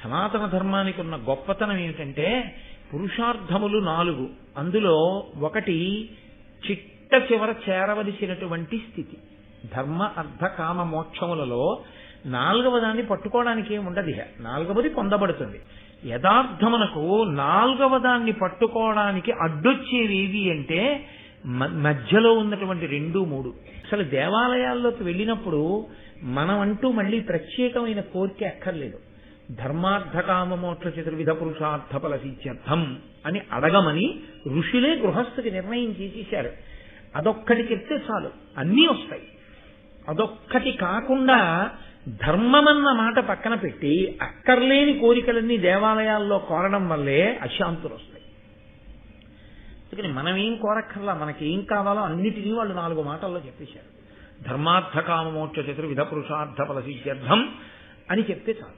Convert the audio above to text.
సనాతన ధర్మానికి ఉన్న గొప్పతనం ఏమిటంటే పురుషార్థములు 4, అందులో ఒకటి చిట్ట చివర చేరవలసినటువంటి స్థితి. ధర్మ అర్థ కామ మోక్షములలో 4వ దాన్ని పట్టుకోవడానికి ఏముండదు. 4వది పొందబడుతుంది. యథార్థమునకు 4వ దాన్ని పట్టుకోవడానికి అడ్డొచ్చేవి అంటే మధ్యలో ఉన్నటువంటి 2, 3. అసలు దేవాలయాల్లోకి వెళ్ళినప్పుడు మనం అంటూ మళ్ళీ ప్రత్యేకమైన కోరిక అక్కర్లేదు. ధర్మార్థ కామ మోక్ష చతుర్విధ పురుషార్థ ఫల సిద్ధ్యర్థం అని అడగమని ఋషులే గృహస్థుకి నిర్ణయం చేసేశారు. అదొక్కటి చెప్తే చాలు, అన్నీ వస్తాయి. అదొక్కటి కాకుండా ధర్మమన్న మాట పక్కన పెట్టి అక్కర్లేని కోరికలన్నీ దేవాలయాల్లో కోరడం వల్లే అశాంతులు వస్తాయి. అందుకని మనం ఏం కోరక్కర్లా, మనకేం కావాలో అన్నిటినీ వాళ్ళు 4 మాటల్లో చెప్పేశారు. ధర్మార్థ కామ మోక్ష చతుర్విధ పురుషార్థ ఫల సిద్ధ్యర్థం అని చెప్తే చాలు.